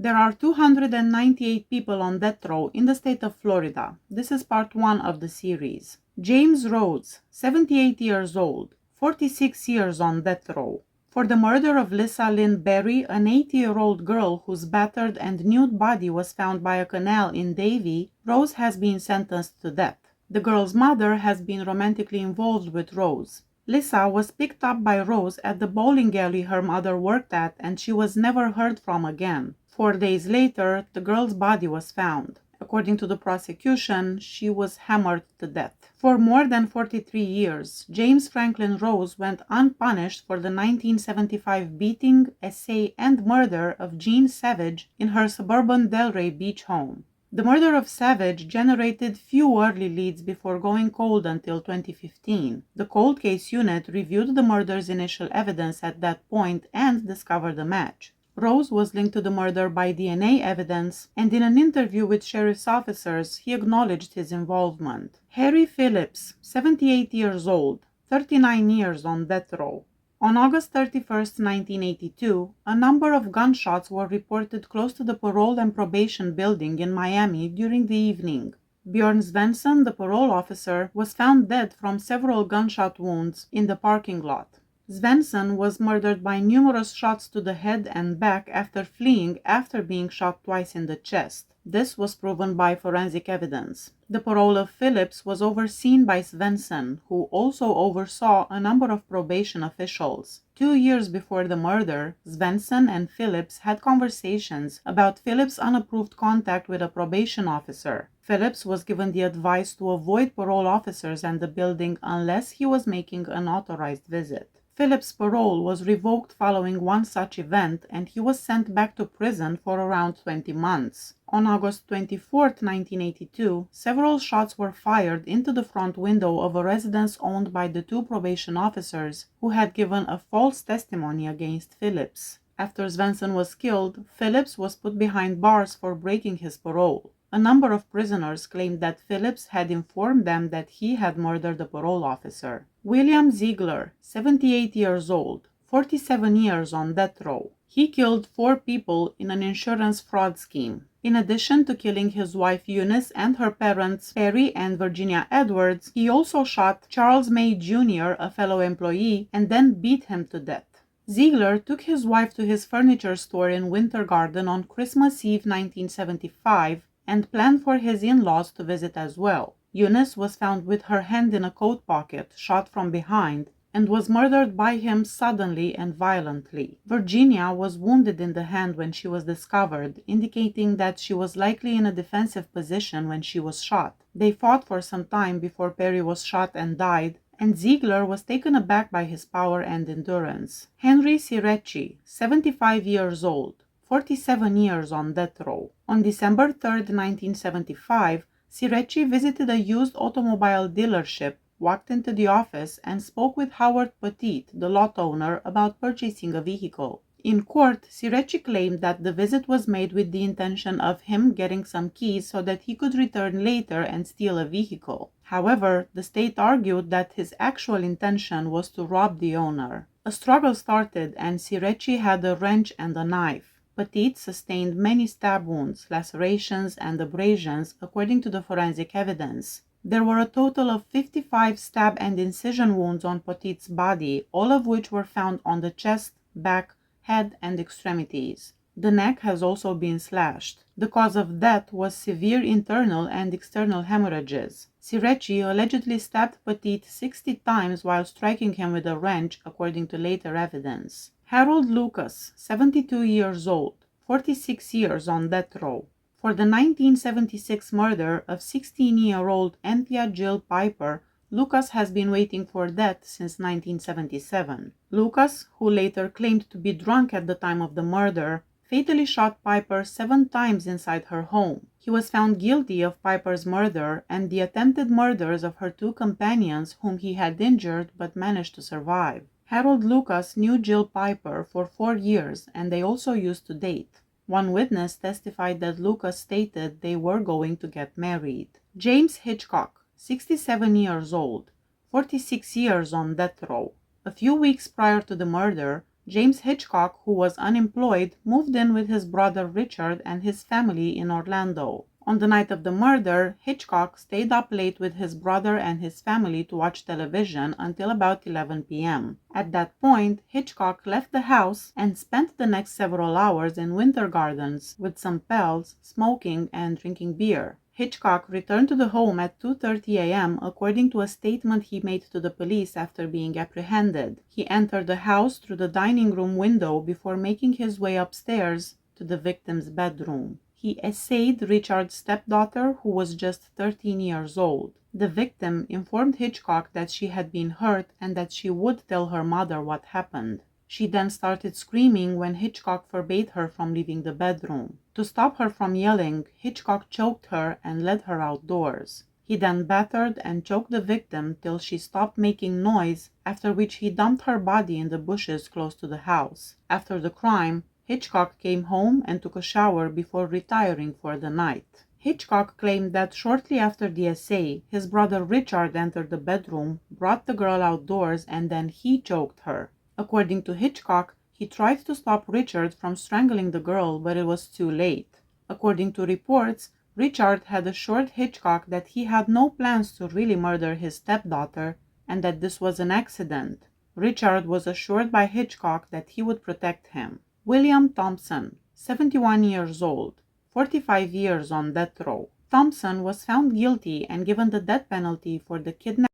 There are 298 people on death row in the state of Florida. This is part 1 of the series. James Rhodes, 78 years old, 46 years on death row. For the murder of Lisa Lynn Berry, an 80-year-old girl whose battered and nude body was found by a canal in Davie, Rose has been sentenced to death. The girl's mother has been romantically involved with Rose. Lisa was picked up by Rose at the bowling alley her mother worked at, and she was never heard from again. 4 days later, the girl's body was found. According to the prosecution, she was hammered to death. For more than 43 years, James Franklin Rose went unpunished for the 1975 beating, essay, and murder of Jean Savage in her suburban Delray Beach home. The murder of Savage generated few early leads before going cold until 2015. The cold case unit reviewed the murder's initial evidence at that point and discovered a match. Rose was linked to the murder by DNA evidence, and in an interview with sheriff's officers, he acknowledged his involvement. Harry Phillips, 78 years old, 39 years on death row. On August 31, 1982, a number of gunshots were reported close to the parole and probation building in Miami during the evening. Bjorn Svensson, the parole officer, was found dead from several gunshot wounds in the parking lot. Svensson was murdered by numerous shots to the head and back after fleeing after being shot twice in the chest. This was proven by forensic evidence. The parole of Phillips was overseen by Svensson, who also oversaw a number of probation officials. 2 years before the murder, Svensson and Phillips had conversations about Phillips' unapproved contact with a probation officer. Phillips was given the advice to avoid parole officers and the building unless he was making an authorized visit. Phillips' parole was revoked following one such event, and he was sent back to prison for around 20 months. On August 24, 1982, several shots were fired into the front window of a residence owned by the 2 probation officers who had given a false testimony against Phillips. After Svensson was killed, Phillips was put behind bars for breaking his parole. A number of prisoners claimed that Phillips had informed them that he had murdered the parole officer. William ZEIGLER, 78 years old, 47 years on death row. He killed 4 people in an insurance fraud scheme. In addition to killing his wife Eunice and her parents Perry and Virginia Edwards, he also shot Charles May Jr., a fellow employee, and then beat him to death. ZEIGLER took his wife to his furniture store in Winter Garden on Christmas Eve 1975 and planned for his in-laws to visit as well. Eunice was found with her hand in a coat pocket, shot from behind, and was murdered by him suddenly and violently. Virginia was wounded in the hand when she was discovered, indicating that she was likely in a defensive position when she was shot. They fought for some time before Perry was shot and died, and ZEIGLER was taken aback by his power and endurance. Henry SIRECI, 75 years old, 47 years on death row. On December 3, 1975, SIRECI visited a used automobile dealership, walked into the office, and spoke with Howard Petit, the lot owner, about purchasing a vehicle. In court, SIRECI claimed that the visit was made with the intention of him getting some keys so that he could return later and steal a vehicle. However, the state argued that his actual intention was to rob the owner. A struggle started, and SIRECI had a wrench and a knife. Petit sustained many stab wounds, lacerations, and abrasions, according to the forensic evidence. There were a total of 55 stab and incision wounds on Petit's body, all of which were found on the chest, back, head, and extremities. The neck has also been slashed. The cause of death was severe internal and external hemorrhages. SIRECI allegedly stabbed Petit 60 times while striking him with a wrench, according to later evidence. Harold Lucas, 72 years old, 46 years on death row. For the 1976 murder of 16-year-old Anthea Jill Piper, Lucas has been waiting for death since 1977. Lucas, who later claimed to be drunk at the time of the murder, fatally shot Piper 7 times inside her home. He was found guilty of Piper's murder and the attempted murders of her 2 companions whom he had injured but managed to survive. Harold Lucas knew Jill Piper for 4 years, and they also used to date. One witness testified that Lucas stated they were going to get married. James Hitchcock, 67 years old, 46 years on death row. A few weeks prior to the murder, James Hitchcock, who was unemployed, moved in with his brother Richard and his family in Orlando. On the night of the murder, Hitchcock stayed up late with his brother and his family to watch television until about 11 p.m. At that point, Hitchcock left the house and spent the next several hours in Winter Gardens with some pals, smoking and drinking beer. Hitchcock returned to the home at 2:30 a.m. according to a statement he made to the police after being apprehended. He entered the house through the dining room window before making his way upstairs to the victim's bedroom. He essayed Richard's stepdaughter, who was just 13 years old. The victim informed Hitchcock that she had been hurt and that she would tell her mother what happened. She then started screaming when Hitchcock forbade her from leaving the bedroom. To stop her from yelling, Hitchcock choked her and led her outdoors. He then battered and choked the victim till she stopped making noise, after which he dumped her body in the bushes close to the house. After the crime, Hitchcock came home and took a shower before retiring for the night. Hitchcock claimed that shortly after the essay, his brother Richard entered the bedroom, brought the girl outdoors, and then he choked her. According to Hitchcock, he tried to stop Richard from strangling the girl, but it was too late. According to reports, Richard had assured Hitchcock that he had no plans to really murder his stepdaughter and that this was an accident. Richard was assured by Hitchcock that he would protect him. William Thompson, 71 years old, 45 years on death row. Thompson was found guilty and given the death penalty for the kidnapping,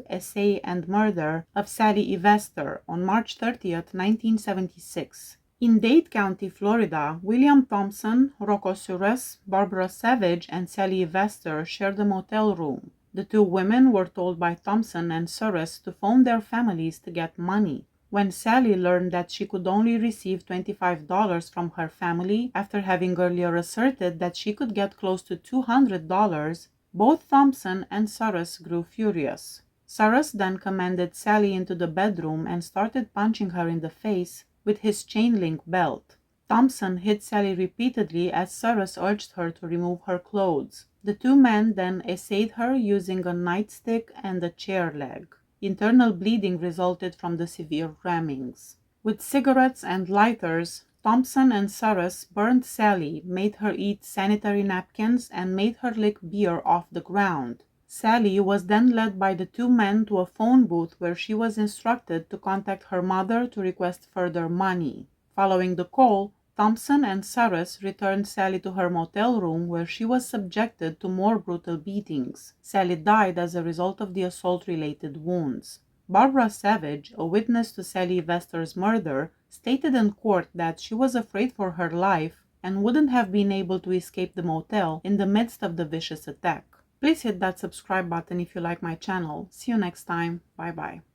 essay, and murder of Sally Evester on March 30, 1976. In Dade County, Florida, William Thompson, Rocco Sures, Barbara Savage, and Sally Evester shared a motel room. The two women were told by Thompson and Sures to phone their families to get money. When Sally learned that she could only receive $25 from her family after having earlier asserted that she could get close to $200, both Thompson and Sures grew furious. Sures then commanded Sally into the bedroom and started punching her in the face with his chain-link belt. Thompson hit Sally repeatedly as Sures urged her to remove her clothes. The two men then essayed her using a nightstick and a chair leg. Internal bleeding resulted from the severe rammings. With cigarettes and lighters, Thompson and Sures burned Sally, made her eat sanitary napkins, and made her lick beer off the ground. Sally was then led by the two men to a phone booth where she was instructed to contact her mother to request further money. Following the call, Thompson and Sures returned Sally to her motel room where she was subjected to more brutal beatings. Sally died as a result of the assault-related wounds. Barbara Savage, a witness to Sally Evester's murder, stated in court that she was afraid for her life and wouldn't have been able to escape the motel in the midst of the vicious attack. Please hit that subscribe button if you like my channel. See you next time. Bye bye.